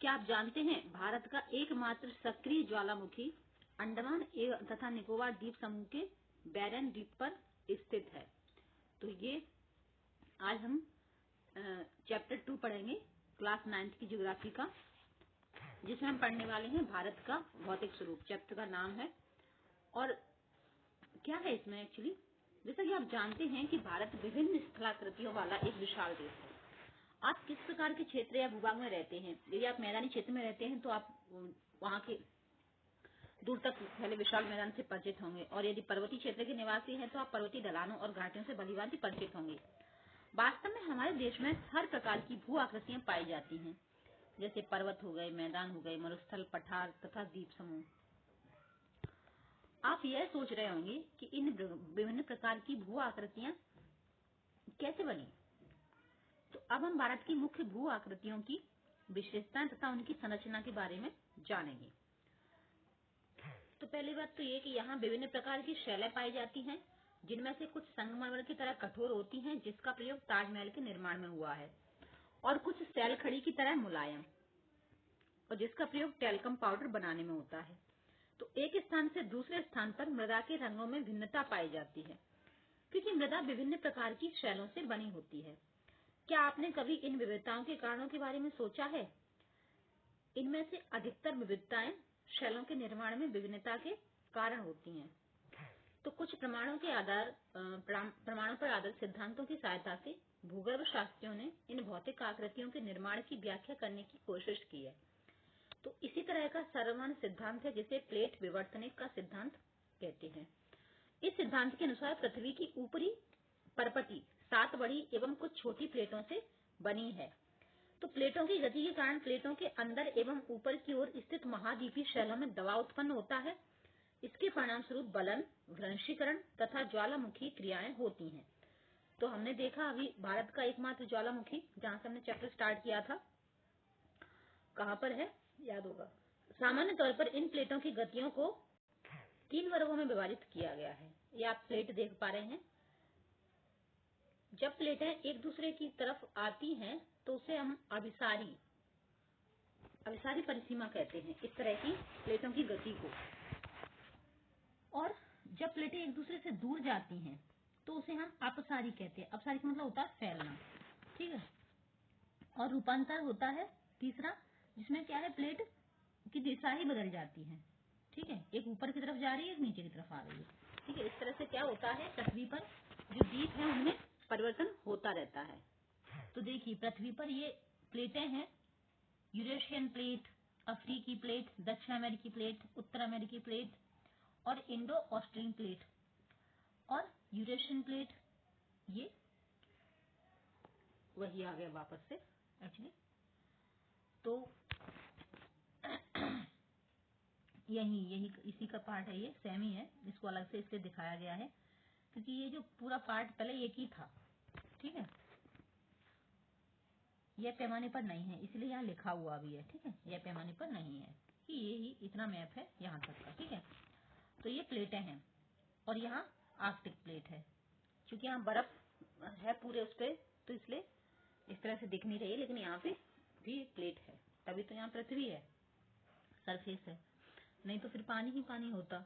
क्या आप जानते हैं भारत का एकमात्र सक्रिय ज्वालामुखी अंडमान तथा निकोबार द्वीप समूह के बैरन द्वीप पर स्थित है। तो ये आज हम चैप्टर 2 पढ़ेंगे क्लास 9th की ज्योग्राफी का, जिसमें हम पढ़ने वाले हैं भारत का भौतिक स्वरूप। चैप्टर का नाम है और क्या है इसमें एक्चुअली, जैसा कि आप जानते हैं कि भारत विभिन्न स्थलाकृतियों वाला एक विशाल देश है। आप किस प्रकार के क्षेत्र या भूभाग में रहते हैं? यदि आप मैदानी क्षेत्र में रहते हैं तो आप वहां के दूर तक पहले विशाल मैदान से परिचित होंगे, और यदि पर्वतीय क्षेत्र के निवासी हैं तो आप पर्वतीय ढलानों और घाटियों से भलीभांति परिचित होंगे। वास्तव में हमारे देश में हर प्रकार की भू आकृतियां पाई जाती हैं, जैसे पर्वत हो गए, मैदान हो गए, मरुस्थल, पठार तथा द्वीप समूह। आप यह सोच रहे होंगे कि इन विभिन्न प्रकार की भू आकृतियां कैसे बनी। तो अब हम भारत की मुख्य भू आकृतियों की विशेषताएं तथा उनकी संरचना के बारे में जानेंगे। तो पहली बात तो ये कि यहाँ विभिन्न प्रकार की शैलें पाई जाती हैं, जिनमें से कुछ संगमरमर की तरह कठोर होती हैं, जिसका प्रयोग ताजमहल के निर्माण में हुआ है, और कुछ सैल खड़ी की तरह मुलायम, और जिसका प्रयोग टेल्कम पाउडर बनाने में होता है। तो एक स्थान से दूसरे स्थान पर मृदा के रंगों में भिन्नता पाई जाती है, क्योंकि मृदा विभिन्न प्रकार की शैलों से बनी होती है। क्या आपने कभी इन विविधताओं के कारणों के बारे में सोचा है? इनमें से अधिकतर विविधताएं शैलों के निर्माण में विभिन्नता के कारण होती हैं। तो कुछ प्रमाणों पर आधारित सिद्धांतों की सहायता से भूगर्भ शास्त्रियों ने इन भौतिक आकृतियों के निर्माण की व्याख्या करने की कोशिश की है। तो इसी तरह का सर्वमान्य सिद्धांत है जिसे प्लेट विवर्तनिक का सिद्धांत कहते हैं। इस सिद्धांत के अनुसार पृथ्वी की ऊपरी परपटी 7 बड़ी एवं कुछ छोटी प्लेटों से बनी है। तो प्लेटों की गति के कारण प्लेटों के अंदर एवं ऊपर की ओर स्थित महाद्वीपीय शैलों में दबाव उत्पन्न होता है। इसके परिणाम स्वरूप बलन, भ्रंशीकरण तथा ज्वालामुखी क्रियाएं होती हैं। तो हमने देखा अभी भारत का एकमात्र ज्वालामुखी, जहां से हमने चैप्टर स्टार्ट किया था, कहां पर है याद होगा। सामान्य तौर पर इन प्लेटों की गतियों को 3 वर्गों में विभाजित किया गया है। ये आप प्लेट देख पा रहे हैं। जब प्लेटें एक दूसरे की तरफ आती हैं तो उसे हम अभिसारी परिसीमा कहते हैं, इस तरह की प्लेटों की गति को। और जब प्लेटें एक दूसरे से दूर जाती हैं तो उसे हम अपसारी कहते हैं। अपसारी का मतलब होता है फैलना, ठीक है। और रूपांतर होता है तीसरा, जिसमें क्या है, प्लेट की दिशा ही बदल जाती है, ठीक है। एक ऊपर की तरफ जा रही है, एक नीचे की तरफ आ रही है, ठीक है। इस तरह से क्या होता है, पृथ्वी पर जो द्वीप है उनमें परिवर्तन होता रहता है। तो देखिए, पृथ्वी पर ये प्लेटें हैं, यूरेशियन प्लेट, अफ्रीकी प्लेट, दक्षिण अमेरिकी प्लेट, उत्तर अमेरिकी प्लेट और इंडो ऑस्ट्रियन प्लेट। और यूरेशियन प्लेट ये वही आ गया वापस से एक्चुअली। तो यही इसी का पार्ट है, ये सेम ही है, इसको अलग से इसलिए दिखाया गया है क्योंकि ये जो पूरा पार्ट पहले एक ही था, ठीक है। यह पैमाने पर नहीं है, इसलिए यहाँ लिखा हुआ भी है, ठीक है। यह पैमाने पर नहीं है कि ये ही इतना मैप है यहाँ तक का, ठीक है। तो ये प्लेटें हैं और यहाँ आर्कटिक प्लेट है। क्योंकि यहाँ बर्फ है पूरे उस पर, तो इसलिए इस तरह से दिख नहीं रही है, लेकिन यहाँ पे भी प्लेट है, तभी तो यहाँ पृथ्वी है, सरफेस है। नहीं तो फिर पानी ही पानी होता,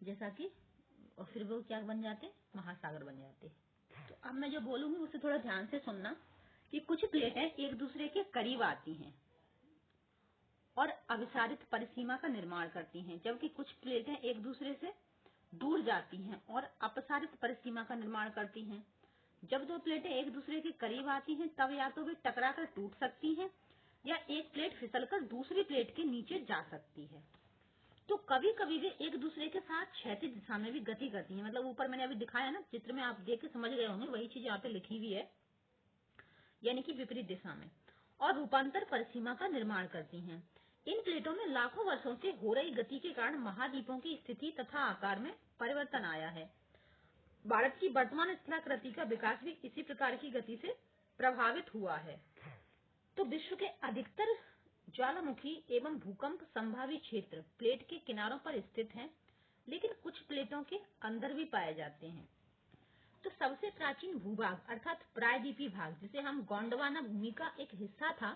जैसा कि, और फिर वो क्या बन जाते, महासागर बन जाते। तो अब मैं जो बोलूंगी उसे थोड़ा ध्यान से सुनना कि कुछ प्लेटें एक दूसरे के करीब आती हैं और अभिसारित परिसीमा का निर्माण करती हैं, जबकि कुछ प्लेटें एक दूसरे से दूर जाती हैं और अपसारित परिसीमा का निर्माण करती हैं। जब दो प्लेटें एक दूसरे के करीब आती हैं तब या तो वे टकराकर टूट सकती हैं या एक प्लेट फिसलकर दूसरी प्लेट के नीचे जा सकती है। तो कभी कभी वे एक दूसरे के साथ क्षैतिज दिशा में भी गति करती हैं। मतलब ऊपर मैंने अभी दिखाया ना चित्र में, आप देख के समझ गए होंगे, वही चीज यहाँ पे लिखी हुई है, यानी कि विपरीत दिशा में, और रूपांतर परिसीमा का निर्माण करती हैं। इन प्लेटों में लाखों वर्षों से हो रही गति के कारण महाद्वीपों की स्थिति तथा आकार में परिवर्तन आया है। भारत की वर्तमान स्थलाकृति का विकास भी इसी प्रकार की गति से प्रभावित हुआ है। तो विश्व के अधिकतर ज्वालामुखी एवं भूकंप संभावी क्षेत्र प्लेट के किनारों पर स्थित हैं, लेकिन कुछ प्लेटों के अंदर भी पाए जाते हैं। तो सबसे प्राचीन भूभाग अर्थात प्रायद्वीपीय भाग, जिसे हम गोंडवाना भूमि का एक हिस्सा था,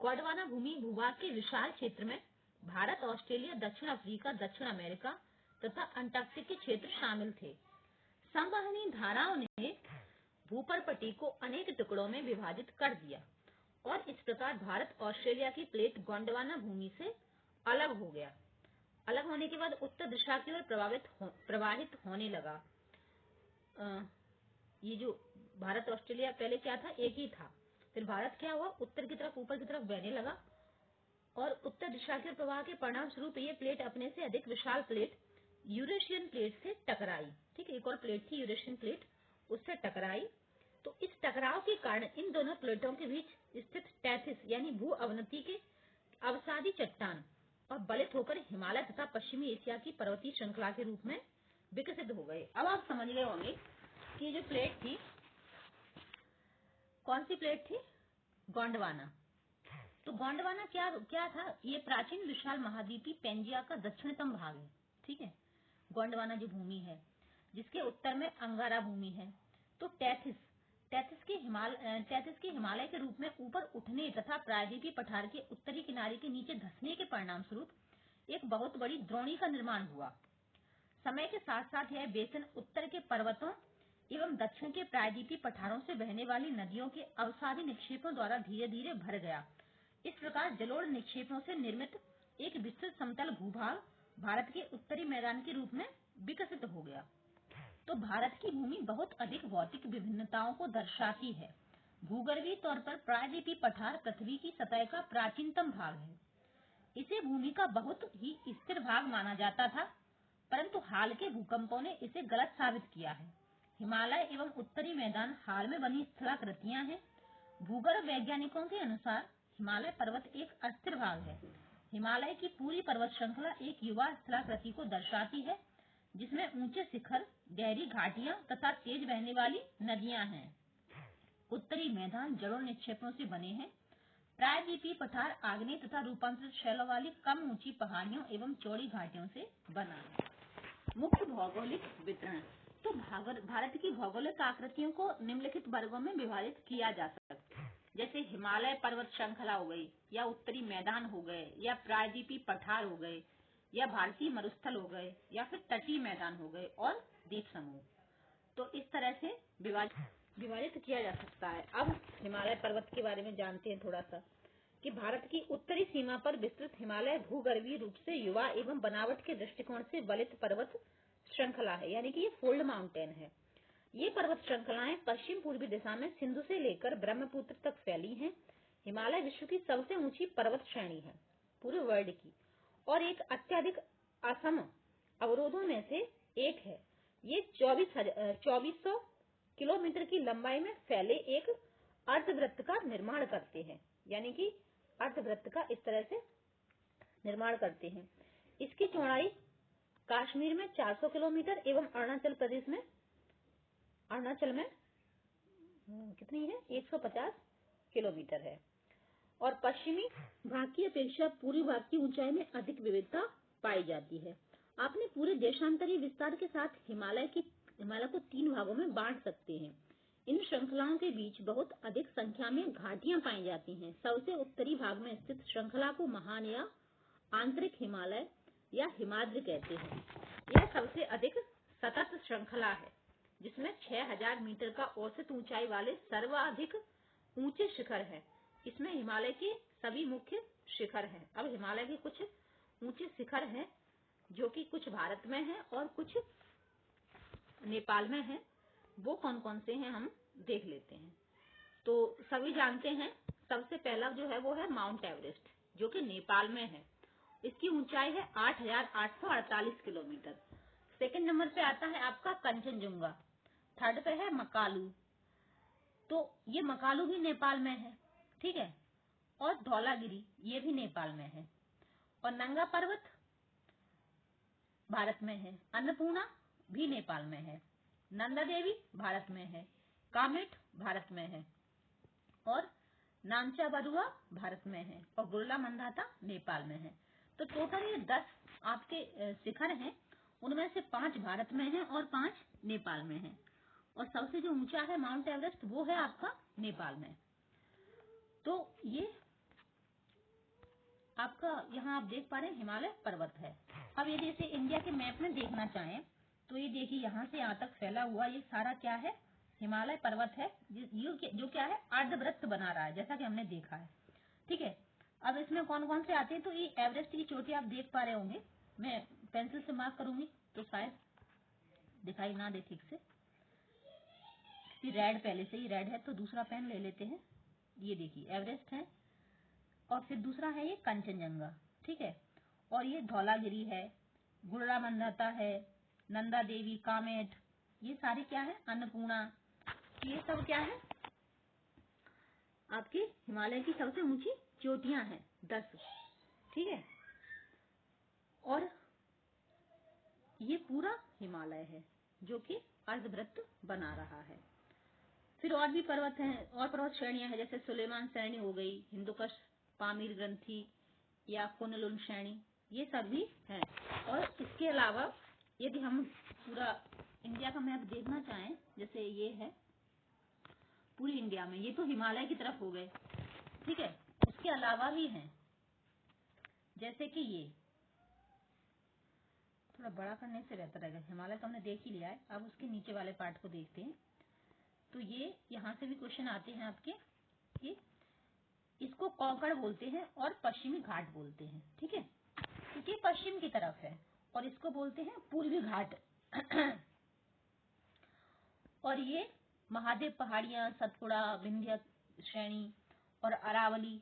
गोंडवाना भूमि भूभाग के विशाल क्षेत्र में भारत, ऑस्ट्रेलिया, दक्षिण अफ्रीका, दक्षिण अमेरिका तथा अंटार्कटिक के क्षेत्र शामिल थे। संवहनी धाराओं ने भूपरपट्टी को अनेक टुकड़ों में विभाजित कर दिया और इस प्रकार भारत ऑस्ट्रेलिया की प्लेट गोंडवाना भूमि से अलग हो गया। अलग होने के बाद उत्तर दिशा की ओर प्रवाहित होने लगा। ये जो भारत ऑस्ट्रेलिया पहले क्या था, एक ही था, फिर भारत क्या हुआ, उत्तर की तरफ, ऊपर की तरफ बहने लगा और उत्तर दिशा के प्रवाह के परिणाम स्वरूप ये प्लेट अपने से अधिक विशाल प्लेट यूरेशियन प्लेट से टकराई। ठीक है, एक और प्लेट थी यूरेशियन प्लेट, उससे टकराई। तो इस टकराव के कारण इन दोनों प्लेटों के बीच स्थित टैथिस यानी भू अवनति के अवसादी चट्टान और बलित होकर हिमालय तथा पश्चिमी एशिया की पर्वतीय श्रृंखला के रूप में विकसित हो गए। अब आप समझ गए होंगे कि ये जो प्लेट थी, कौन सी प्लेट थी, गोंडवाना। तो गोंडवाना क्या था, ये प्राचीन विशाल महाद्वीपी पेंजिया का दक्षिणतम भाग है। ठीक है, गोंडवाना जो भूमि है जिसके उत्तर में अंगारा भूमि है। तो टैथिस के हिमालय के रूप में ऊपर उठने तथा प्रायद्वीपीय पठार के उत्तरी किनारे के नीचे धंसने के परिणाम स्वरूप एक बहुत बड़ी द्रोणी का निर्माण हुआ। समय के साथ साथ यह बेसिन उत्तर के पर्वतों एवं दक्षिण के प्रायद्वीपीय पठारों से बहने वाली नदियों के अवसादी निक्षेपों द्वारा धीरे धीरे भर गया। इस प्रकार जलोढ़ निक्षेपों से निर्मित एक विस्तृत समतल भूभाग भारत के उत्तरी मैदान के रूप में विकसित हो गया। तो भारत की भूमि बहुत अधिक भौतिक विभिन्नताओं को दर्शाती है। भूगर्भीय तौर पर प्रायद्वीपीय पठार पृथ्वी की सतह का प्राचीनतम भाग है। इसे भूमि का बहुत ही स्थिर भाग माना जाता था, परंतु हाल के भूकंपों ने इसे गलत साबित किया है। हिमालय एवं उत्तरी मैदान हाल में बनी स्थलाकृतियां हैं। भूगर्भ वैज्ञानिकों के अनुसार हिमालय पर्वत एक अस्थिर भाग है। हिमालय की पूरी पर्वत श्रृंखला एक युवा स्थलाकृति को दर्शाती है, जिसमें ऊंचे शिखर, गहरी घाटियां तथा तेज बहने वाली नदियां हैं। उत्तरी मैदान जलोढ़ निक्षेपों से बने हैं। प्रायद्वीपीय पठार आग्नेय तथा रूपांतरित शैलों वाली कम ऊंची पहाड़ियों एवं चौड़ी घाटियों से बना है। मुख्य भौगोलिक वितरण। तो भारत की भौगोलिक आकृतियों को निम्नलिखित वर्गों में विभाजित किया जा सकता है, जैसे हिमालय पर्वत श्रृंखला हो गई, या उत्तरी मैदान हो गए, या प्रायद्वीपीय पठार हो गए, या भारतीय मरुस्थल हो गए, या फिर तटीय मैदान हो गए और द्वीप समूह। तो इस तरह से विभाजित किया जा सकता है। अब हिमालय पर्वत के बारे में जानते हैं थोड़ा सा, कि भारत की उत्तरी सीमा पर विस्तृत हिमालय भूगर्भीय रूप से युवा एवं बनावट के दृष्टिकोण से बलित पर्वत श्रृंखला है, यानी कि ये फोल्ड माउंटेन है। ये पर्वत श्रृंखलाएं पश्चिम पूर्वी दिशा में सिंधु से लेकर ब्रह्मपुत्र तक फैली हैं। हिमालय विश्व की सबसे ऊंची पर्वत श्रेणी है पूरे वर्ल्ड की, और एक अत्यधिक असम अवरोधों में से एक है। ये 2400 किलोमीटर की लंबाई में फैले एक अर्धवृत्त का निर्माण करते हैं, यानी कि अर्धवृत्त का इस तरह से निर्माण करते हैं। इसकी चौड़ाई कश्मीर में 400 किलोमीटर एवं अरुणाचल में कितनी है, 150 किलोमीटर है। और पश्चिमी भाग की अपेक्षा पूर्वी भाग की ऊंचाई में अधिक विविधता पाई जाती है। आपने पूरे देशांतरीय विस्तार के साथ हिमालय को 3 भागों में बांट सकते हैं। इन श्रृंखलाओं के बीच बहुत अधिक संख्या में घाटियां पाई जाती हैं। सबसे उत्तरी भाग में स्थित श्रृंखला को महान या आंतरिक हिमालय या हिमाद्रि कहते हैं। यह सबसे अधिक सतत श्रृंखला है, जिसमें 6000 मीटर का औसत ऊंचाई वाले सर्वाधिक ऊंचे शिखर हैं। इसमें हिमालय के सभी मुख्य शिखर हैं। अब हिमालय के कुछ ऊंचे शिखर हैं, जो कि कुछ भारत में हैं और कुछ नेपाल में हैं। वो कौन कौन से हैं हम देख लेते हैं। तो सभी जानते हैं, सबसे पहला जो है वो है माउंट एवरेस्ट, जो कि नेपाल में है। इसकी ऊंचाई है 8848 किलोमीटर। सेकंड नंबर पे आता है आपका कंचनजुंगा, थर्ड पे है मकालू। तो ये मकालू भी नेपाल में है, ठीक है। और धौलागिरी ये भी नेपाल में है। और नंगा पर्वत भारत में है। अन्नपूर्णा भी नेपाल में है। नंदा देवी भारत में है। कामेट भारत में है। और नामचा बरुआ भारत में है। और गुरला मंदाता नेपाल में है। तो टोटल ये 10 आपके शिखर हैं। उनमें से 5 भारत में हैं और 5 नेपाल में हैं। और सबसे जो ऊंचा है माउंट एवरेस्ट, वो है आपका नेपाल में। तो ये आपका यहाँ आप देख पा रहे हैं हिमालय पर्वत है। अब यदि इसे इंडिया के मैप में देखना चाहें तो ये देखिए यहाँ से यहाँ तक फैला हुआ ये सारा क्या है, हिमालय पर्वत है, जो क्या है अर्धवृत्त बना रहा है, जैसा कि हमने देखा है। ठीक है, अब इसमें कौन कौन से आते हैं, तो ये एवरेस्ट की चोटी आप देख पा रहे होंगे, मैं पेंसिल से मार्क करूंगी तो शायद दिखाई ना दे ठीक से, रेड पहले से ही रेड है तो दूसरा पेन ले लेते हैं। ये देखिए एवरेस्ट है, और फिर दूसरा है ये कंचनजंगा। ठीक है, और ये धौलागिरी है, गुर्रा मंदाता है, नंदा देवी, कामेट, ये सारे क्या है, अन्नपूर्णा, ये सब क्या है आपकी हिमालय की सबसे ऊंची चोटियां हैं 10। ठीक है, और ये पूरा हिमालय है जो कि अर्धवृत्त बना रहा है। फिर और भी पर्वत हैं, और पर्वत श्रेणियां हैं, जैसे सुलेमान श्रेणी हो गई, हिंदुकुश, पामीर ग्रंथि या कुनलुन श्रेणी, ये सब भी हैं। और इसके अलावा यदि हम पूरा इंडिया का मैप देखना चाहें, जैसे ये है पूरी इंडिया में, ये तो हिमालय की तरफ हो गए। ठीक है, इसके अलावा भी हैं, जैसे कि ये थोड़ा बड़ा करने से बेहतर रहेगा, हिमालय तो हमने देख ही लिया है, अब उसके नीचे वाले पार्ट को देखते हैं। तो ये यहाँ से भी क्वेश्चन आते हैं आपके, कि इसको कोंकण बोलते हैं और पश्चिमी घाट बोलते हैं। ठीक है, क्योंकि पश्चिम की तरफ है, और इसको बोलते हैं पूर्वी घाट। और ये महादेव पहाड़ियां, सतपुड़ा, विंध्य श्रेणी और अरावली,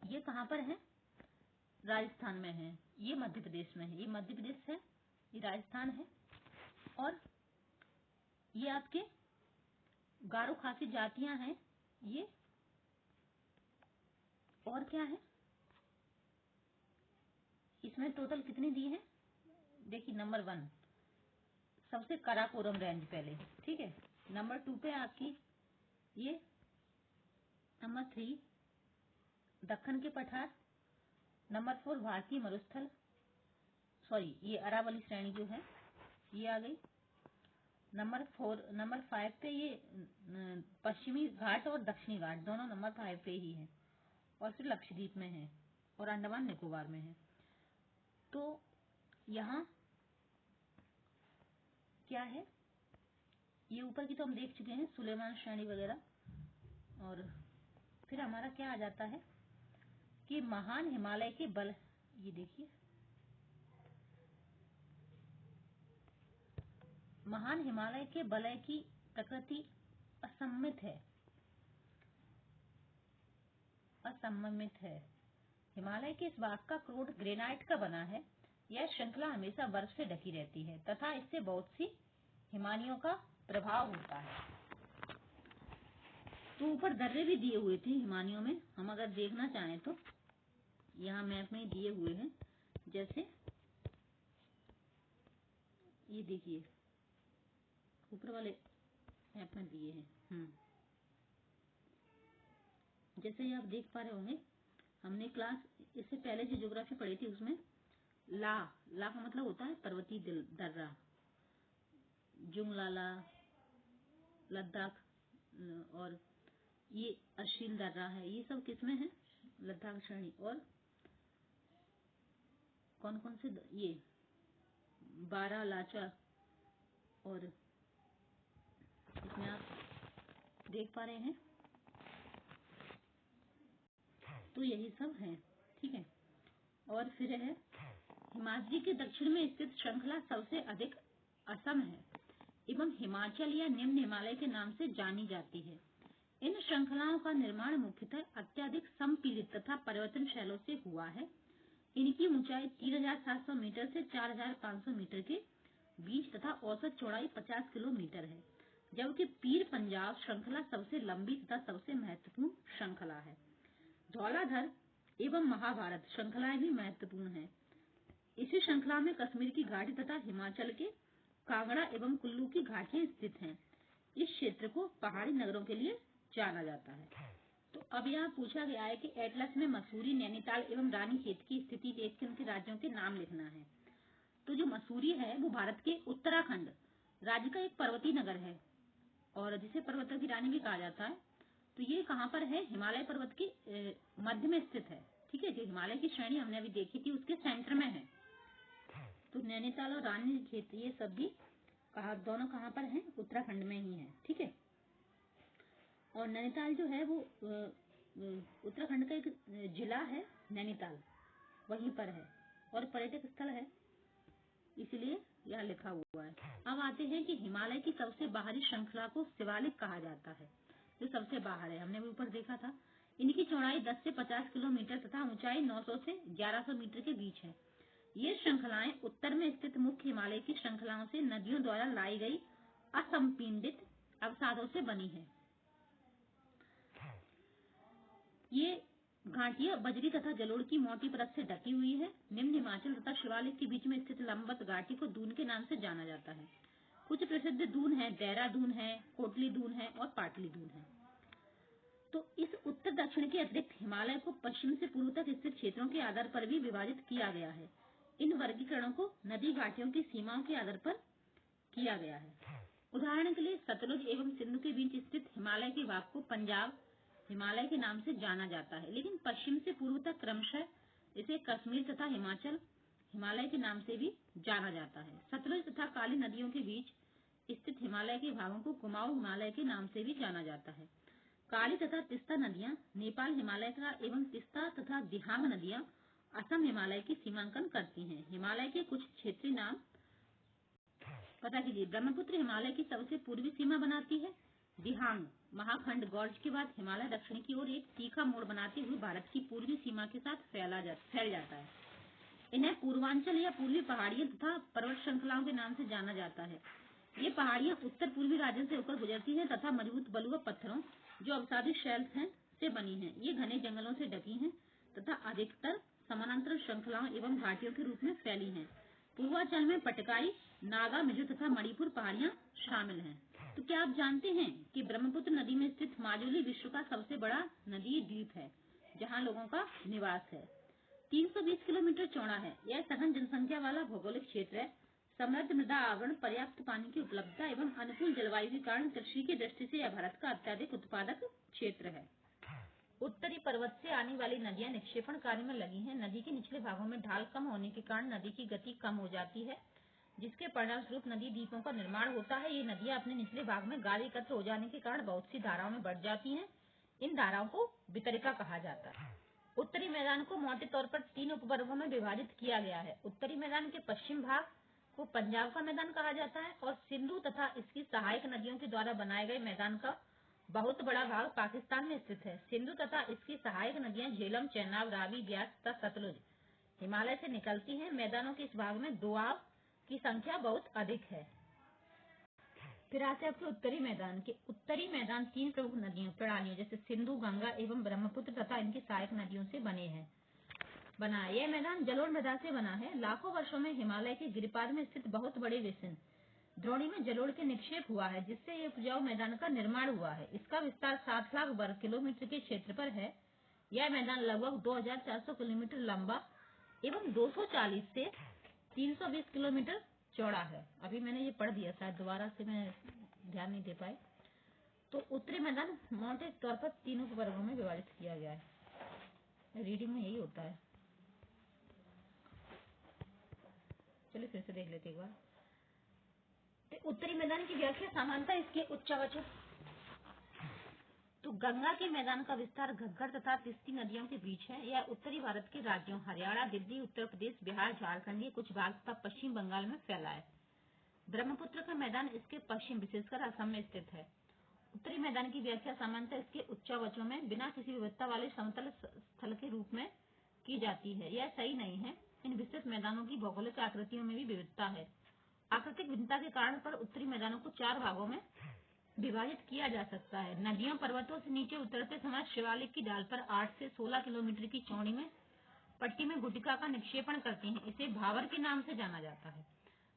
ये कहाँ पर है, राजस्थान में है, ये मध्य प्रदेश में है, ये मध्य प्रदेश है, ये राजस्थान है। और ये आपके गारो खासी जातियां हैं, ये और क्या है, इसमें टोटल कितनी दी है, देखिए नंबर 1 सबसे काराकोरम रेंज पहले। ठीक है, नंबर 2 पे आपकी ये, नंबर 3 दक्कन के पठार, नंबर 4 भारतीय मरुस्थल, सॉरी ये अरावली श्रेणी जो है ये आ गई। नंबर 5 पे ये पश्चिमी घाट और दक्षिणी घाट दोनों नंबर 5 पे ही है, और फिर लक्षद्वीप में है और अंडमान निकोबार में है। तो यहाँ क्या है, ये ऊपर की तो हम देख चुके हैं, सुलेमान श्रेणी वगैरह। और फिर हमारा क्या आ जाता है कि महान हिमालय के बल, ये देखिए महान हिमालय के बलय की प्रकृति असममित है। हिमालय के इस भाग का क्रोड ग्रेनाइट का बना है। यह श्रृंखला हमेशा बर्फ से ढकी रहती है तथा इससे बहुत सी हिमानियों का प्रभाव होता है। तो ऊपर दर्रे भी दिए हुए थे हिमानियों में, हम अगर देखना चाहें तो यहाँ मैप में दिए हुए हैं, जैसे ये देखिए ऊपर वाले मैप में दिए हैं। जैसे ये आप देख पा रहे होंगे, हमने क्लास इससे पहले जो ज्योग्राफी पढ़ी थी उसमें ला का मतलब होता है पर्वतीय दर्रा, जुंगलाला, लद्दाख, और ये अशील दर्रा है, ये सब किसमें है, लद्दाख श्रेणी। और कौन कौन से, ये बारा लाचा, और इसमें आप देख पा रहे हैं, तो यही सब है। ठीक है, और फिर है हिमाद्री के दक्षिण में स्थित श्रृंखला सबसे अधिक असम है एवं हिमाचल या निम्न हिमालय के नाम से जानी जाती है। इन श्रृंखलाओं का निर्माण मुख्यतः अत्यधिक संपीड़ित तथा परिवर्तन शैलों से हुआ है। इनकी ऊंचाई 3700 मीटर से 4500 मीटर के बीच तथा औसत चौड़ाई 50 किलोमीटर है, जबकि पीर पंजाब श्रृंखला सबसे लंबी तथा सबसे महत्वपूर्ण श्रृंखला है। धौलाधर एवं महाभारत श्रृंखलाएं भी महत्वपूर्ण हैं। इसी श्रृंखला में कश्मीर की घाटी तथा हिमाचल के कांगड़ा एवं कुल्लू की घाटियां स्थित हैं। इस क्षेत्र को पहाड़ी नगरों के लिए जाना जाता है। तो अब यहाँ पूछा गया है कि एटलस में मसूरी, नैनीताल एवं रानीखेत की स्थिति देख के उनके राज्यों के नाम लिखना है। तो जो मसूरी है वो भारत के उत्तराखंड राज्य का एक पर्वतीय नगर है, और जिसे पर्वतों की रानी भी कहा जाता है। तो ये कहाँ पर है, हिमालय पर्वत के मध्य में स्थित है। ठीक है, जो हिमालय की श्रेणी हमने अभी देखी थी उसके सेंटर में है। तो नैनीताल और रानी खेत ये सब भी दोनों कहाँ पर हैं? उत्तराखंड में ही है। ठीक है, और नैनीताल जो है वो उत्तराखंड का एक जिला है नैनीताल, वहीं पर है और पर्यटक स्थल है, इसलिए यहाँ लिखा हुआ है। अब आते हैं कि हिमालय की सबसे बाहरी श्रृंखला को शिवालिक कहा जाता है, जो सबसे बाहर है, हमने भी ऊपर देखा था। इनकी चौड़ाई 10 से 50 किलोमीटर तथा ऊंचाई 900 से 1100 मीटर के बीच है। ये श्रृंखलाएं उत्तर में स्थित मुख्य हिमालय की श्रृंखलाओं से नदियों द्वारा लाई गई असंपीडित अवसादों से बनी है। ये घाटियां बजरी तथा जलोढ़ की मोटी परत से ढकी हुई है। निम्न हिमाचल तथा शिवालिक के बीच में स्थित लंबवत घाटी को दून के नाम से जाना जाता है। कुछ प्रसिद्ध दून है, देहरादून है, कोटली दून है और पाटली दून है। तो इस उत्तर दक्षिण के अतिरिक्त हिमालय को पश्चिम से पूर्व तक स्थित क्षेत्रों के आधार पर भी विभाजित किया गया है। इन वर्गीकरणों को नदी घाटियों की सीमाओं के आधार पर किया गया है। उदाहरण के लिए सतलुज एवं सिंधु के बीच स्थित हिमालय के भाग को पंजाब हिमालय के नाम से जाना जाता है, लेकिन पश्चिम से पूर्व तक क्रमशः इसे कश्मीर तथा हिमाचल हिमालय के नाम से भी जाना जाता है। सतलुज तथा काली नदियों के बीच स्थित हिमालय के भागों को कुमाऊं हिमालय के नाम से भी जाना जाता है। काली तथा तिस्ता नदियां नेपाल हिमालय का एवं तिस्ता तथा दिहांग नदियां असम हिमालय की सीमांकन करती हैं। हिमालय के कुछ क्षेत्रीय नाम पता कीजिए। ब्रह्मपुत्र हिमालय की सबसे पूर्वी सीमा बनाती है। दिहांग महाखंड गॉर्ज के बाद हिमालय दक्षिण की ओर एक तीखा मोड़ बनाते हुए भारत की पूर्वी सीमा के साथ फैल जाता है। इन्हें पूर्वांचल या पूर्वी पहाड़ियां तथा पर्वत श्रृंखलाओं के नाम से जाना जाता है। ये पहाड़ियां उत्तर पूर्वी राज्यों से होकर गुजरती हैं तथा मजबूत बलुआ पत्थरों जो अवसादी शेल्फ हैं से बनी हैं। ये घने जंगलों से ढकी हैं तथा अधिकतर समानांतर श्रृंखलाओं एवं घाटियों के रूप में फैली हैं। पूर्वांचल में पटकाई, नागा, मिजो तथा मणिपुर पहाड़ियां शामिल हैं। तो क्या आप जानते हैं कि ब्रह्मपुत्र नदी में स्थित माजुली विश्व का सबसे बड़ा नदी द्वीप है, जहाँ लोगों का निवास है। 320 किलोमीटर चौड़ा है। यह सघन जनसंख्या वाला भौगोलिक क्षेत्र है। समृद्ध मृदा आवरण, पर्याप्त पानी की उपलब्धता एवं अनुकूल जलवायु के कारण कृषि की दृष्टि से यह भारत का अत्यधिक उत्पादक क्षेत्र है। उत्तरी पर्वत से आने वाली नदियां निक्षेपण कार्य में लगी हैं। नदी के निचले भागों में ढाल कम होने के कारण नदी की गति कम हो जाती है, जिसके परिणाम स्वरूप नदी द्वीपों का निर्माण होता है। ये नदियां अपने निचले भाग में गाढ़ एकत्र हो जाने के कारण बहुत सी धाराओं में बढ़ जाती हैं। इन धाराओं को वितरिका कहा जाता है। उत्तरी मैदान को मोटे तौर पर 3 उपवर्गों में विभाजित किया गया है। उत्तरी मैदान के पश्चिम भाग को पंजाब का मैदान कहा जाता है और सिंधु तथा इसकी सहायक नदियों के द्वारा बनाए गए मैदान का बहुत बड़ा भाग पाकिस्तान में स्थित है। सिंधु तथा इसकी सहायक नदियां झेलम, चेनाब, रावी, ब्यास तथा सतलुज हिमालय से निकलती हैं। मैदानों के इस भाग में दोआब की संख्या बहुत अधिक है। फिर आते आपके उत्तरी मैदान के उत्तरी मैदान 3 प्रमुख नदियों प्रणालियों जैसे सिंधु, गंगा एवं ब्रह्मपुत्र तथा इनकी सहायक नदियों से बना है। यह मैदान जलोढ़ मृदा से बना है। लाखों वर्षों में हिमालय के गिरिपाद में स्थित बहुत बड़े बेसिन द्रोणी में जलोढ़ के निक्षेप हुआ है, जिससे ये उपजाऊ मैदान का निर्माण हुआ है। इसका विस्तार 7 लाख वर्ग किलोमीटर के क्षेत्र पर है। यह मैदान लगभग 2400 किलोमीटर लंबा एवं 240 से 320 किलोमीटर चौड़ा है। अभी मैंने ये पढ़ दिया, शायद दोबारा से मैं ध्यान नहीं दे पाई। तो उत्तरी मैदान मोटे तौर पर 3 उपवर्गों में विभाजित किया गया है। रीडिंग में यही होता है। चलिए फिर से देख लेते एक बार। उत्तरी मैदान की व्याख्या समानता इसके उच्चावच। तो गंगा के मैदान का विस्तार घग्गर तथा तिस्ती नदियों के बीच है। यह उत्तरी भारत के राज्यों हरियाणा, दिल्ली, उत्तर प्रदेश, बिहार, झारखंड के कुछ भाग तथा पश्चिम बंगाल में फैला है। ब्रह्मपुत्र का मैदान इसके पश्चिम विशेषकर असम में स्थित है। उत्तरी मैदान की व्याख्या सामान्यतः इसके उच्चावचों में बिना किसी विविधता वाले समतल स्थल के रूप में की जाती है। यह सही नहीं है। इन विस्तृत मैदानों की भौगोलिक आकृतियों में भी विविधता है। आकृतिक भिन्नता के कारण पर उत्तरी मैदानों को 4 भागों में विभाजित किया जा सकता है। नदियां पर्वतों से नीचे उतरते समय शिवालिक की ढाल पर 8 से 16 किलोमीटर की चौड़ी में पट्टी में गुटिका का निक्षेपण करती हैं। इसे भावर के नाम से जाना जाता है।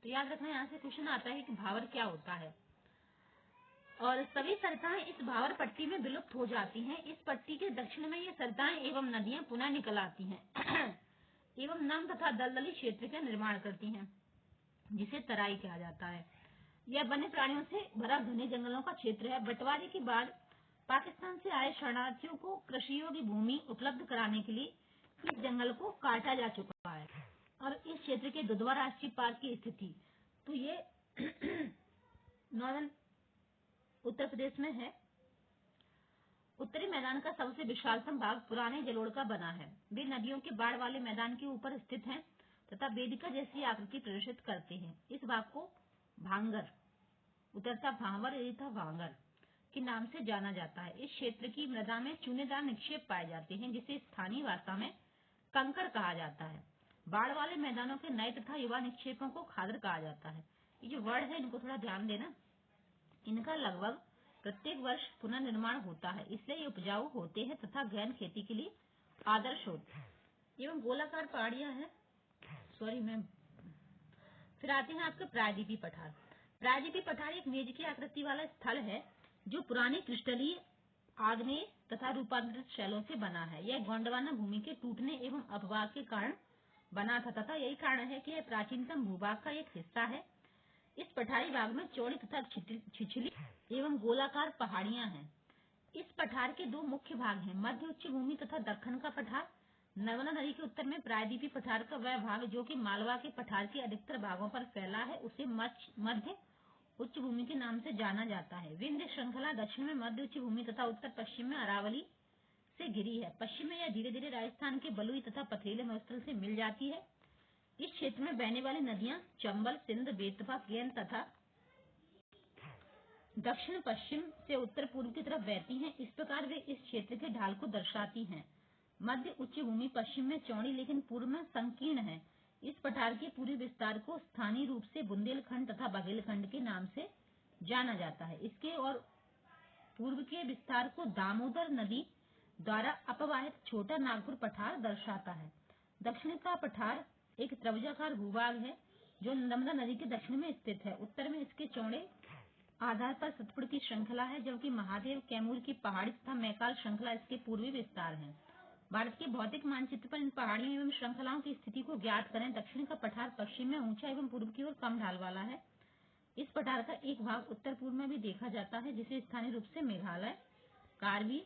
तो याद रखना, यहाँ से क्वेश्चन आता है कि भावर क्या होता है। और सभी सरिताएं इस भावर पट्टी में विलुप्त हो जाती हैं। इस पट्टी के दक्षिण में ये सरिताएं एवं नदियां पुनः निकल आती हैं एवं नम तथा दलदली क्षेत्र का निर्माण करती हैं, जिसे तराई कहा जाता है। यह वन्य प्राणियों से भरा घने जंगलों का क्षेत्र है। बंटवारे के बाद पाकिस्तान से आए शरणार्थियों को कृषि योग्य भूमि उपलब्ध कराने के लिए इस जंगल को काटा जा चुका है और इस क्षेत्र के दुधवा राष्ट्रीय पार्क की स्थिति तो ये नॉर्दर्न उत्तर प्रदेश में है। उत्तरी मैदान का सबसे विशालतम भाग पुराने जलोढ़ का बना है। वे नदियों के बाढ़ वाले मैदान के ऊपर स्थित हैं तथा वेदिका जैसी आकृति प्रदर्शित करते हैं। इस भाग को भांगर, उतरता भांवर तथा भांगर के नाम से जाना जाता है। इस क्षेत्र की मृदा में चूनेदार निक्षेप पाए जाते हैं जिसे स्थानीय भाषा में कंकर कहा जाता है। बाढ़ वाले मैदानों के नए तथा युवा निक्षेपों को खादर कहा जाता है। ये जो वर्ड है इनको थोड़ा ध्यान देना। इनका लगभग प्रत्येक वर्ष पुनर्निर्माण होता है, इसलिए ये उपजाऊ होते हैं तथा गहन खेती के लिए आदर्श होते हैं। एवं गोलाकार पहाड़ियां हैं। फिर आते हैं आपके प्रायद्वीपीय पठार। प्रायद्वीपीय पठार एक मेज की आकृति वाला स्थल है जो पुराने क्रिस्टलीय, आग्नेय तथा रूपांतरित शैलों से बना है। यह गोंडवाना भूमि के टूटने एवं अपवाह के कारण बना था तथा यही कारण है कि यह प्राचीनतम भूभाग का एक हिस्सा है। इस पठारी भाग में चौड़ी तथा छिछली एवं गोलाकार पहाड़ियां हैं। इस पठार के दो मुख्य भाग हैं, मध्य उच्च भूमि तथा दक्कन का पठार। नर्मदा नदी के उत्तर में प्रायद्वीपीय पठार का वह भाग जो कि मालवा के पठार के अधिकतर भागों पर फैला है उसे मध्य उच्च भूमि के नाम से जाना जाता है। विंध्य श्रृंखला दक्षिण में मध्य उच्च भूमि तथा उत्तर पश्चिम में अरावली से घिरी है। पश्चिम में यह धीरे धीरे राजस्थान के बलुई तथा पथरीले मरुस्थल से मिल जाती है। इस क्षेत्र में बहने वाली नदियां चंबल, सिंध, बेतवा, केन तथा दक्षिण पश्चिम से उत्तर पूर्व की तरफ बहती हैं। इस प्रकार वे इस क्षेत्र के ढाल को दर्शाती हैं। मध्य उच्च भूमि पश्चिम में चौड़ी लेकिन पूर्व में संकीर्ण है। इस पठार के पूर्वी विस्तार को स्थानीय रूप से बुंदेलखंड तथा बघेलखंड के नाम से जाना जाता है। इसके और पूर्व के विस्तार को दामोदर नदी द्वारा अपवाहित छोटा नागपुर पठार दर्शाता है। दक्षिण का पठार एक त्रिभुजाकार भूभाग है जो नर्मदा नदी के दक्षिण में स्थित है। उत्तर में इसके चौड़े आधार पर सतपुड़ की श्रृंखला है, जबकि महादेव, कैमूर की पहाड़ी तथा मैकाल श्रृंखला इसके पूर्वी विस्तार हैं। भारत के भौतिक मानचित्र पर इन पहाड़ियों एवं श्रृंखलाओं की स्थिति को ज्ञात करें। दक्षिण का पठार पश्चिम में ऊंचा एवं पूर्व की ओर कम ढाल वाला है। इस पठार का एक भाग उत्तर पूर्व में भी देखा जाता है जिसे स्थानीय रूप से मेघालय, कार्बी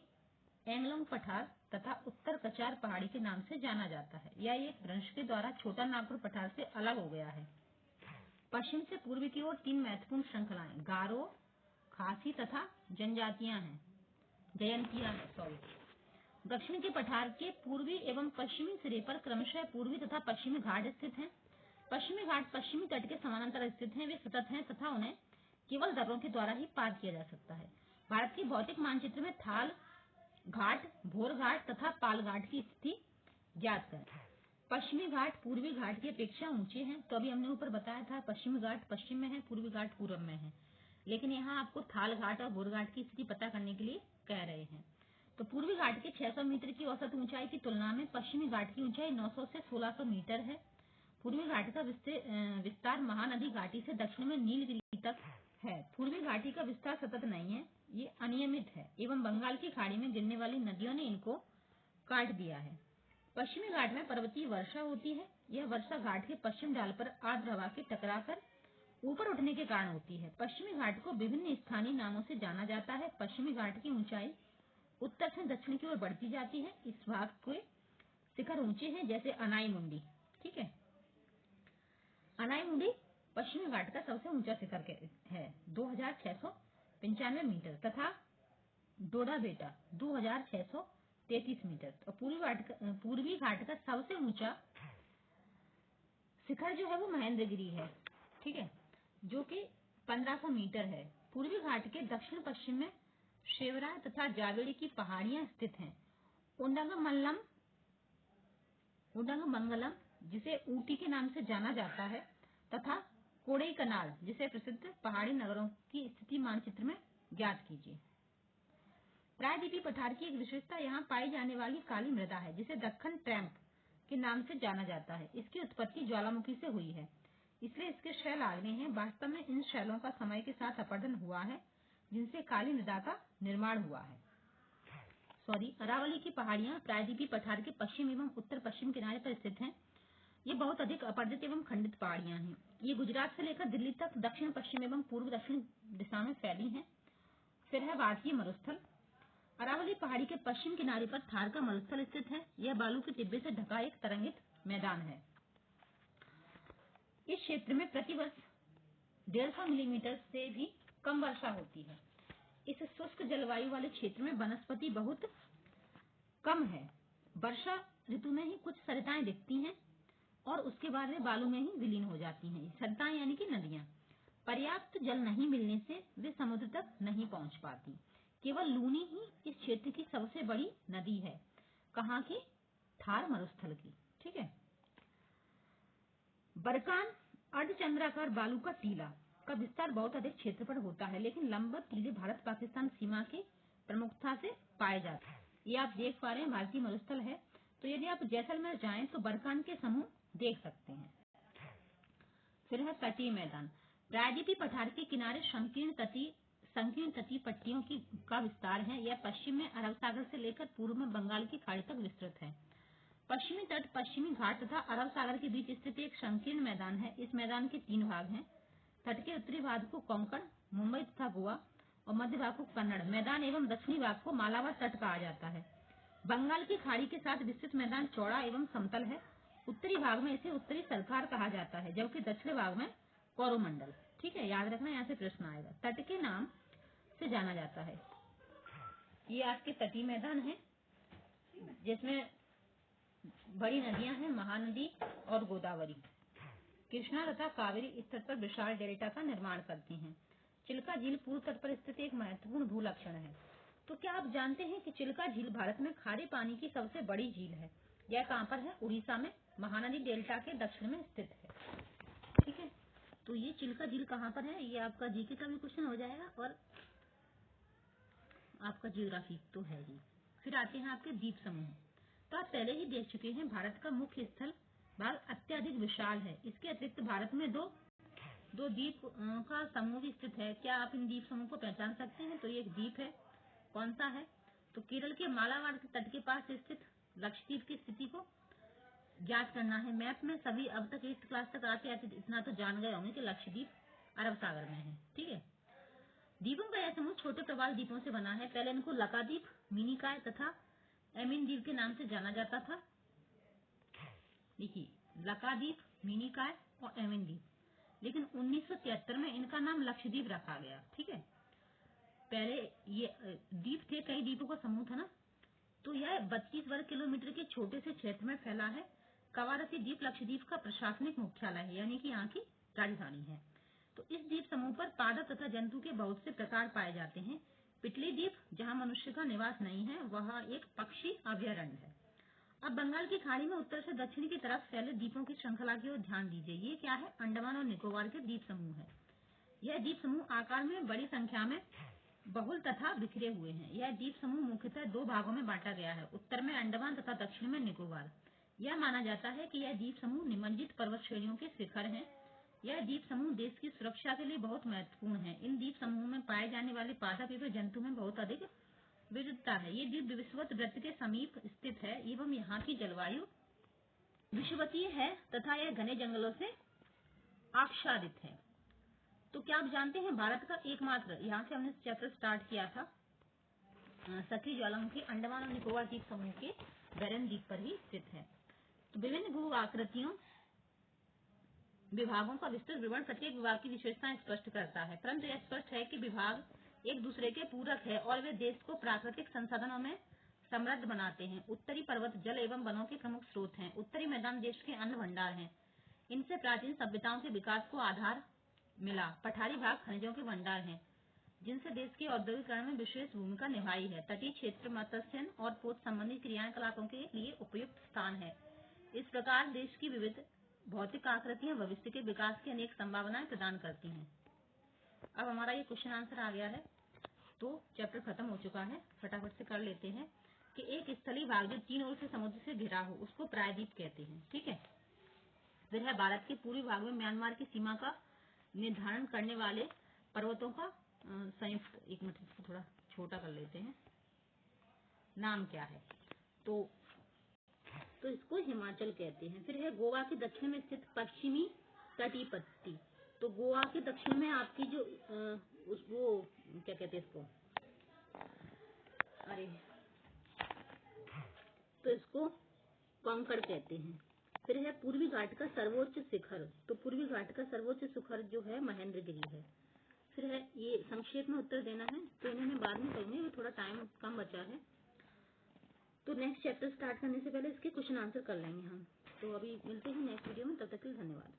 एंगलोंग पठार तथा उत्तर कचार पहाड़ी के नाम से जाना जाता है। यह एक वंश के द्वारा छोटा नागपुर पठार से अलग हो गया है। पश्चिम से पूर्व की ओर तीन महत्वपूर्ण श्रृंखलाएं गारो, खासी तथा जयंतियां हैं। दक्षिण के पठार के पूर्वी एवं पश्चिमी सिरे पर क्रमशः पूर्वी तथा पश्चिमी घाट स्थित हैं। पश्चिमी घाट पश्चिमी तट के समानांतर स्थित हैं। वे सतत हैं तथा उन्हें केवल दर्रों के द्वारा ही पार किया जा सकता है। भारत के भौतिक मानचित्र में थाल घाट, भोर घाट तथा पाल घाट की स्थिति ज्ञात करें। पश्चिमी घाट पूर्वी घाट की अपेक्षा ऊंचे हैं। तो अभी हमने ऊपर बताया था पश्चिमी घाट पश्चिम में है, पूर्वी घाट पूर्व में है, लेकिन यहाँ आपको थाल घाट और भोर घाट की स्थिति पता करने के लिए कह रहे हैं। तो पूर्वी घाट के 600 मीटर की औसत ऊंचाई की तुलना में पश्चिमी घाट की ऊंचाई 900 से 1600 मीटर है। पूर्वी घाट का विस्तार महानदी घाटी से दक्षिण में नीलगिरी तक है। पूर्वी घाटी का विस्तार सतत नहीं है, ये अनियमित है एवं बंगाल की खाड़ी में गिरने वाली नदियों ने इनको काट दिया है। पश्चिमी घाट में पर्वतीय वर्षा होती है। यह वर्षा घाट के पश्चिम ढाल पर आर्द्र हवा के टकराकर ऊपर उठने के कारण होती है। पश्चिमी घाट को विभिन्न स्थानीय नामों से जाना जाता है। पश्चिमी घाट की ऊंचाई उत्तर से दक्षिण की ओर बढ़ती जाती है। इस भाग के शिखर ऊंचे हैं जैसे अनाई मुंडी। ठीक है, अनाई मुंडी पश्चिमी घाट का सबसे ऊंचा शिखर है 2695 मीटर तथा डोडा बेटा 2633 मीटर। तो पूर्वी घाट का सबसे ऊंचा शिखर जो है वो महेंद्रगिरी है, ठीक है, जो कि 1500 मीटर है। पूर्वी घाट के दक्षिण पश्चिम में शेवराय तथा जावेड़ी की पहाड़ियां स्थित हैं। उडंगमंगलम जिसे ऊटी के नाम से जाना जाता है तथा कोडईकनाल जिसे प्रसिद्ध पहाड़ी नगरों की स्थिति मानचित्र में ज्ञात कीजिए। प्रायद्वीपीय पठार की एक विशेषता यहाँ पाई जाने वाली काली मृदा है जिसे दक्कन ट्रैम्प के नाम से जाना जाता है। इसकी उत्पत्ति ज्वालामुखी से हुई है, इसलिए इसके शैल आग्नेय हैं। वास्तव में इन शैलों का समय के साथ अपरदन हुआ है जिनसे काली मृदा का निर्माण हुआ है। अरावली की पहाड़ियां प्रायद्वीपीय पठार के पश्चिम एवं उत्तर पश्चिम किनारे पर स्थित हैं। ये बहुत अधिक अपरदित एवं खंडित पहाड़ियां हैं। ये गुजरात से लेकर दिल्ली तक दक्षिण पश्चिम एवं पूर्व दक्षिण दिशा में फैली हैं। फिर है भारतीय मरुस्थल। अरावली पहाड़ी के पश्चिम किनारे पर थार का मरुस्थल स्थित है। यह बालू के टिब्बे से ढका एक तरंगित मैदान है। इस क्षेत्र में प्रतिवर्ष 150 मिलीमीटर से भी कम वर्षा होती है। इस शुष्क जलवायु वाले क्षेत्र में वनस्पति बहुत कम है। वर्षा ऋतु में ही कुछ सरिताएं दिखती हैं और उसके बाद वे बालू में ही विलीन हो जाती हैं। सरिताएं यानी कि नदियां। पर्याप्त जल नहीं मिलने से वे समुद्र तक नहीं पहुंच पाती। केवल लूनी ही इस क्षेत्र की सबसे बड़ी नदी है। कहाँ की? थार मरुस्थल की। ठीक है। बरकान अर्धचंद्राकार बालू का टीला का विस्तार बहुत अधिक क्षेत्र पर होता है, लेकिन लंबवत टीले भारत पाकिस्तान सीमा के प्रमुखता से पाए जाते हैं। ये आप देख पा रहे हैं भारतीय मरुस्थल है। तो यदि आप जैसलमेर जाएं तो बरकान के समूह देख सकते हैं। फिर है तटीय मैदान। प्रायद्वीपीय पठार के किनारे संकीर्ण तटीय पट्टियों का विस्तार है। यह पश्चिम में अरब सागर से लेकर पूर्व में बंगाल की खाड़ी तक विस्तृत है। पश्चिमी तट, पश्चिमी घाट तथा अरब सागर के बीच स्थित एक संकीर्ण मैदान है। इस मैदान के 3 भाग हैं। तट के उत्तरी भाग को कोंकण, मुंबई तथा गोवा और मध्य भाग को कन्नड़ मैदान एवं दक्षिणी भाग को मालाबार तट कहा जाता है। बंगाल की खाड़ी के साथ विस्तृत मैदान चौड़ा एवं समतल है। उत्तरी भाग में इसे उत्तरी सरकार कहा जाता है, जबकि दक्षिणी भाग में कोरोमंडल। ठीक है, याद रखना, यहाँ से प्रश्न आएगा। तट के नाम से जाना जाता है। ये आपके तटीय मैदान है जिसमें बड़ी नदियां हैं, महानदी और गोदावरी। कृष्णा तथा कावेरी इस तट पर विशाल डेल्टा का निर्माण करती हैं। चिल्का झील पूर्व तट पर स्थित एक महत्वपूर्ण भूलक्षण है। तो क्या आप जानते हैं कि चिल्का झील भारत में खारे पानी की सबसे बड़ी झील है? यह कहाँ पर है? उड़ीसा में महानदी डेल्टा के दक्षिण में स्थित है। ठीक है, तो ये चिल्का झील कहाँ पर है? ये आपका जीके का भी क्वेश्चन हो जाएगा और आपका ज्योग्राफी तो है ही। फिर आते हैं आपके द्वीप समूह। तो आप पहले ही देख चुके हैं, भारत का मुख्य स्थल भाग अत्यधिक विशाल है। इसके अतिरिक्त भारत में दो द्वीप का समूह भी स्थित है। क्या आप इन द्वीप समूह को पहचान सकते हैं? तो ये एक द्वीप है। कौन सा है? तो केरल के मालाबार के तट के पास स्थित लक्षद्वीप की स्थिति को ज्ञात करना है। मैप में सभी अब तक 8th क्लास तक आते आते इतना तो जान गए होंगे कि लक्षद्वीप अरब सागर में है। ठीक है। द्वीपों का यह समूह छोटे प्रवाल द्वीपों से बना है। पहले इनको लकाद्वीप, मिनिकॉय तथा एमिन द्वीप के नाम से जाना जाता था। देखिए, लकाद्वीप, मिनिकॉय और एमिन द्वीप। लेकिन 1973 में इनका नाम लक्षद्वीप रखा गया। ठीक है, पहले ये द्वीप थे, कई द्वीपों का समूह था ना। तो यह 32 वर्ग किलोमीटर के छोटे से क्षेत्र में फैला है। कवारती द्वीप लक्षद्वीप का प्रशासनिक मुख्यालय है, यानी कि यहाँ की राजधानी है। तो इस द्वीप समूह पर पादप तथा जंतु के बहुत से प्रकार पाए जाते हैं। पिटली द्वीप, जहाँ मनुष्य का निवास नहीं है, वह एक पक्षी अभयारण्य है। अब बंगाल की खाड़ी में उत्तर से दक्षिण की तरफ फैले द्वीपों की श्रृंखला की ओर ध्यान दीजिए। ये क्या है? अंडमान और निकोबार के द्वीप समूह है। यह द्वीप समूह आकार में बड़ी संख्या में बहुल तथा बिखरे हुए हैं। यह द्वीप समूह मुख्यतः 2 भागों में बांटा गया है, उत्तर में अंडमान तथा दक्षिण में निकोबार। यह माना जाता है कि यह द्वीप समूह निमज्जित पर्वत श्रेणियों के शिखर हैं। यह द्वीप समूह देश की सुरक्षा के लिए बहुत महत्वपूर्ण है। इन द्वीप समूह में पाए जाने वाले पादप एवं जंतु में बहुत अधिक विविधता है। ये द्वीप विषुवत वृत्त के समीप स्थित है एवं यहाँ की जलवायु विषुवतीय है तथा यह घने जंगलों से आच्छादित है। तो क्या आप जानते हैं, भारत का एकमात्र, यहाँ से हमने चैप्टर स्टार्ट किया था, सक्रिय ज्वालामुखी अंडमान और निकोबार द्वीप समूह के बैरन द्वीप पर ही स्थित है। तो विभिन्न भू आकृतियों विभागों का विस्तृत विवरण प्रत्येक विभाग की विशेषताएं स्पष्ट करता है, परंतु यह स्पष्ट है कि विभाग एक दूसरे के पूरक है और वे देश को प्राकृतिक संसाधनों में समृद्ध बनाते हैं। उत्तरी पर्वत जल एवं वनों के प्रमुख स्रोत हैं। उत्तरी मैदान देश के अन्न भंडार हैं। इनसे प्राचीन सभ्यताओं के विकास को आधार मिला। पठारी भाग खनिजों के भंडार हैं, जिनसे देश के औद्योगिकरण में विशेष भूमिका निभाई है। तटीय क्षेत्र मत्स्यन और पोत संबंधी क्रियाकलापों के लिए उपयुक्त स्थान है। इस प्रकार देश की विविध भौतिक आकृतियां भविष्य के विकास की अनेक संभावनाएं प्रदान करती हैं। अब हमारा ये क्वेश्चन आंसर आ गया है, तो चैप्टर खत्म हो चुका है। फटाफट से कर लेते हैं कि एक स्थलीय भाग जो 3 ओर से समुद्र से घिरा हो उसको प्रायद्वीप कहते हैं। ठीक है। फिर है भारत के पूर्वी भाग में म्यांमार की सीमा का निर्धारण करने वाले पर्वतों का संयुक्त। एक मिनट, इसको थोड़ा छोटा कर लेते हैं। नाम क्या है? तो इसको हिमाचल कहते हैं। फिर है गोवा के दक्षिण में स्थित पश्चिमी तटीय पट्टी। तो गोवा के दक्षिण में आपकी जो वो क्या कहते हैं इसको, अरे तो इसको कांकड़ कहते हैं। फिर है पूर्वी घाट का सर्वोच्च शिखर। तो पूर्वी घाट का सर्वोच्च शिखर जो है महेंद्रगिरी है। फिर है, ये संक्षेप में उत्तर देना है, तो इन्हें बात में करूंगी, वो थोड़ा टाइम कम बचा है। तो नेक्स्ट चैप्टर स्टार्ट करने से पहले इसके क्वेश्चन आंसर कर लेंगे हम। तो अभी मिलते हैं नेक्स्ट वीडियो में, तब तक के लिए धन्यवाद।